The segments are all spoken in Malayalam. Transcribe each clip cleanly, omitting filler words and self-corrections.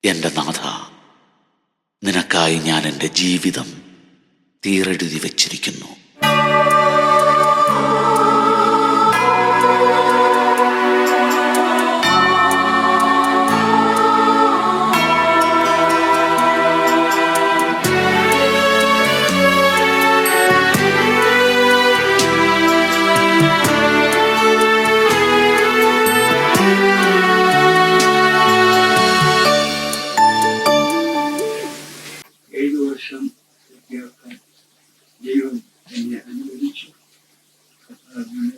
എൻ്റെ നാഥ, നിനക്കായി ഞാൻ എൻ്റെ ജീവിതം തീരെഴുതി വച്ചിരിക്കുന്നു. ദൈവം എന്നെ അനുവദിച്ചു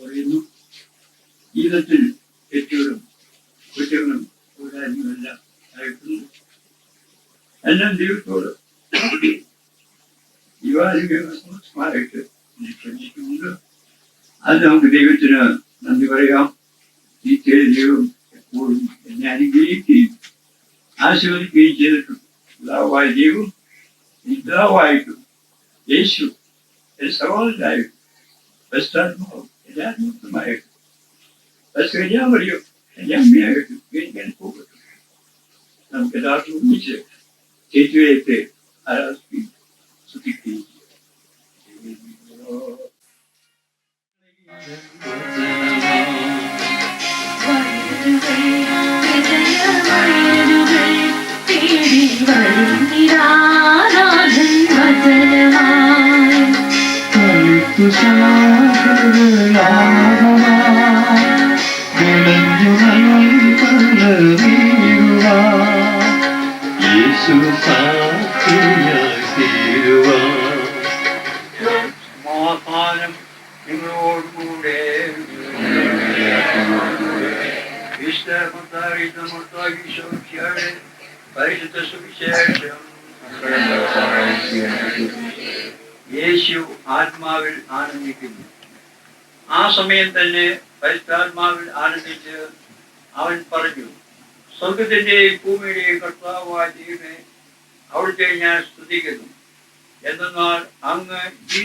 പറയുന്നു. ജീവിതത്തിൽ തെറ്റുകളും കുറ്റങ്ങളും പോരായ്മകളെല്ലാം ആയിട്ടുണ്ട്. എല്ലാം ദൈവത്തോട് യുവാനുമായിട്ട് ശ്രമിക്കുന്നുണ്ട്. അത് നമുക്ക് ദൈവത്തിന് നന്ദി പറയാം. ഈ ദൈവം എപ്പോഴും എന്നെ അനുഗ്രഹിക്കുകയും ആശീർവദിക്കുകയും ചെയ്തിട്ടുണ്ട്. പിതാവായ ദൈവം പിതാവായിട്ടും യേശു സഹോദരനായിട്ടും പരിശുദ്ധാത്മാവും എല്ലാത്മമായിട്ടും പരിശുദ്ധമറിയോ അമ്മയായിട്ടും എനിക്ക് പോകട്ടെ. നമുക്ക് എല്ലാവർക്കും ഒന്നിച്ച് ചേച്ചുവേറ്റ് ആരാധിക്കുകയും സ്തുതിക്കുകയും സമാധാനം നിങ്ങളോടുകൂടെ. പരിശുദ്ധ സുവിശേഷം. യേശു ആത്മാവിൽ ആനന്ദിക്കുന്നു. ആ സമയം തന്നെ പരിശുദ്ധാത്മാവിൽ ആനന്ദിച്ച് അവൻ പറഞ്ഞു, സ്വർഗത്തിന്റെയും ഭൂമിയുടെയും കർത്താവായ ദൈവമേ, അവിടുത്തെ ഞാൻ സ്തുതിക്കുന്നു. എന്നാൽ അങ്ങ് ഈ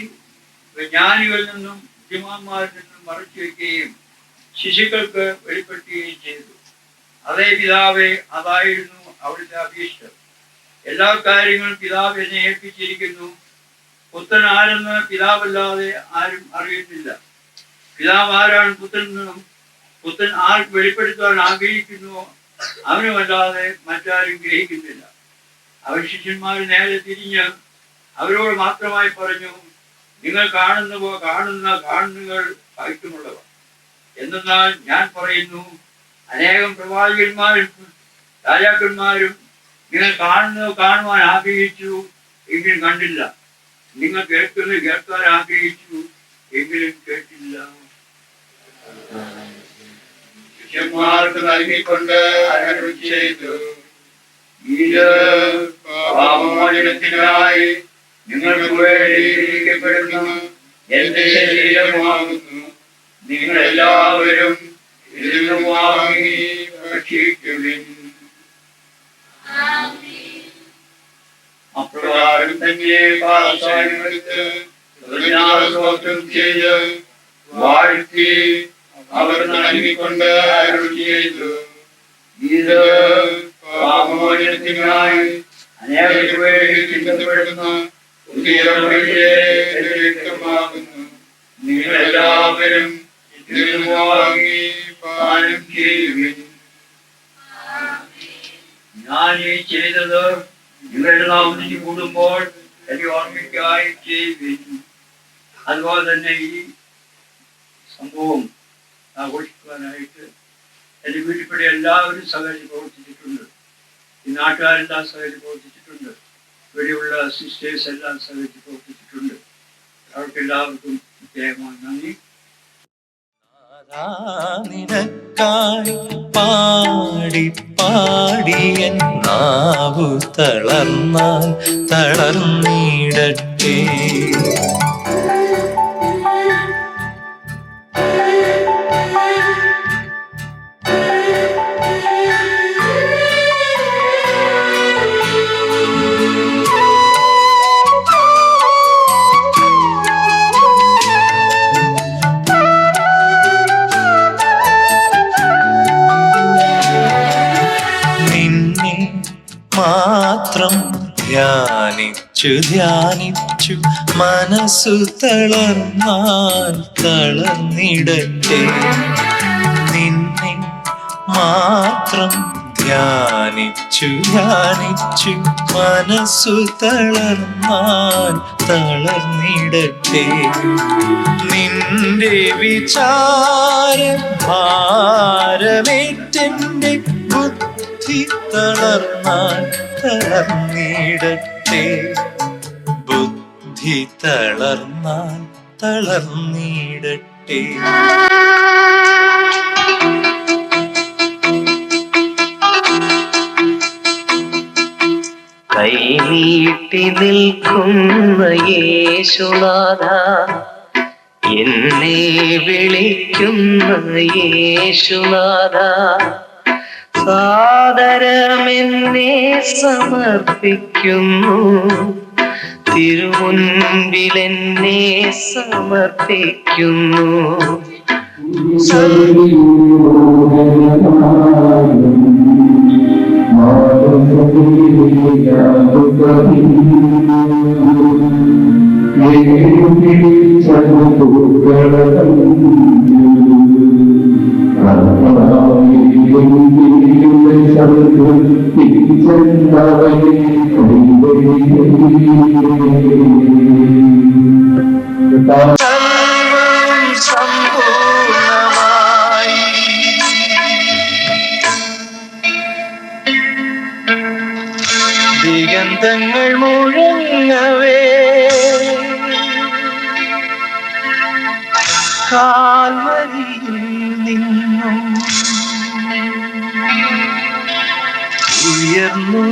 ജ്ഞാനികളിൽ നിന്നും ബുദ്ധിമാന്മാരിൽ നിന്നും മറച്ചു വയ്ക്കുകയും ശിശുക്കൾക്ക് വെളിപ്പെടുത്തുകയും ചെയ്തു. അതേ പിതാവേ, അതായിരുന്നു അവിടുത്തെ അഭീഷ്ടം. എല്ലാ കാര്യങ്ങളും പിതാവ് എന്നെ ഏൽപ്പിച്ചിരിക്കുന്നു. പുത്രൻ ആരെന്ന് പിതാവല്ലാതെ ആരും അറിയുന്നില്ല. പിതാവ് ആരാണ് പുത്രനെന്നും പുത്രൻ ആർക്ക് വെളിപ്പെടുത്താൻ ആഗ്രഹിക്കുന്നുവോ അവനുമല്ലാതെ മറ്റാരും ഗ്രഹിക്കുന്നില്ല. അവൻ ശിഷ്യന്മാർ നേരെ തിരിഞ്ഞ് അവരോട് മാത്രമായി പറഞ്ഞു, നിങ്ങൾ കാണുന്ന കാണുന്നകൾ ഭാഗ്യമുള്ളവ. എന്നാൽ ഞാൻ പറയുന്നു, അനേകം പ്രവാചകന്മാരും രാജാക്കന്മാരും നിങ്ങൾ കാണുവാൻ ആഗ്രഹിച്ചു, എങ്കിലും കണ്ടില്ല. നിങ്ങൾ കേൾക്കാൻ ആഗ്രഹിച്ചു, എങ്കിലും കേട്ടില്ല. ശിഷ്യന്മാർക്ക് നൽകിക്കൊണ്ട് ചെയ്തു, ഇത് പാപമോചനത്തിനായി നിങ്ങൾക്ക് വേണ്ടിയിരിക്കപ്പെടുന്ന എന്റെ ശരീരമാകുന്നു. നിങ്ങൾ എല്ലാവരും ഇതിൽ നിന്ന് വാങ്ങി ഭക്ഷിക്കുവിൻ. അപ്രകാരം തന്നെ പാദസാരമെടുത്ത് സ്തോത്രം ചെയ്ത് വാഴ്ത്തി അവർ നൽകിക്കൊണ്ട് അരുളി ചെയ്തു, ഇത് പാപമോചനത്തിനായി അനേകർക്ക് വേണ്ടി ചിന്തപ്പെടുന്ന പുതിയ രക്തമാകുന്നു. നിങ്ങൾ എല്ലാവരും ഇതിൽ വാങ്ങി പാനം ചെയ്യുവിൻ. ഞാൻ ഈ ചെയ്തത് നിങ്ങളുടെ നാമത്തിൽ കൂടുമ്പോൾ എന്റെ ഓർമ്മയ്ക്കായി ചെയ്യുവിൻ. അതുപോലെ തന്നെ ഈ സംഭവം ആഘോഷിക്കുവാനായിട്ട് എൻ്റെ വീട്ടിൽപ്പെടെ എല്ലാവരും സഹകരിച്ച് പ്രവർത്തിച്ചിട്ടുണ്ട്. ഈ നാട്ടുകാരെല്ലാം സഹകരിച്ച് പ്രവർത്തിച്ചിട്ടുണ്ട്. ഇവിടെയുള്ള സിസ്റ്റേഴ്സ് എല്ലാം സഹകരിച്ച് പ്രവർത്തിച്ചിട്ടുണ്ട്. അവർക്ക് എല്ലാവർക്കും പ്രത്യേകമായി നന്ദി. നിനക്കായി പാടി പാടിയൻ നാവു തളർന്നാൽ തളർന്നിടട്ടെ. മാത്രം ധ്യാനിച്ചു ധ്യാനിച്ചു മനസ്സു തളർന്നാൽ തളർന്നിടട്ടെ. നിന്നെ മാത്രം ധ്യാനിച്ചു ധ്യാനിച്ചു മനസ്സു തളർന്നാൽ തളർന്നിടട്ടെ. നിന്റെ വിചാര ഭാരമേറ്റെന്റെ ബുദ്ധി തളർന്നാൽ തളർന്നിടട്ടെ. ബുദ്ധി തളർന്നാൽ തളർന്നിടട്ടെ. കൈനീട്ടി നിൽക്കുന്ന യേശുനാഥ, എന്നെ വിളിക്കുന്ന യേശുനാഥ, സാദരമെന്നെ സമർപ്പിക്കുന്നു, തിരുമുൻപിലെന്നെ സമർപ്പിക്കുന്നു. സമ്പൂർണമായി ദിഗന്ധങ്ങൾ മുഴങ്ങവേ കാൽവരിയിൽ നിന്നും ഉയർന്നു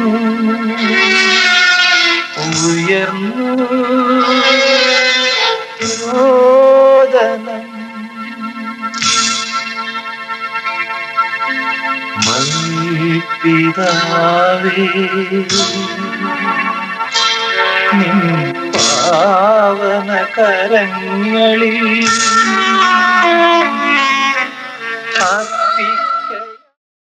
ഉയർന്നു രോദനം. പിതാവേ, നിൻ പാവന കരങ്ങളിൽ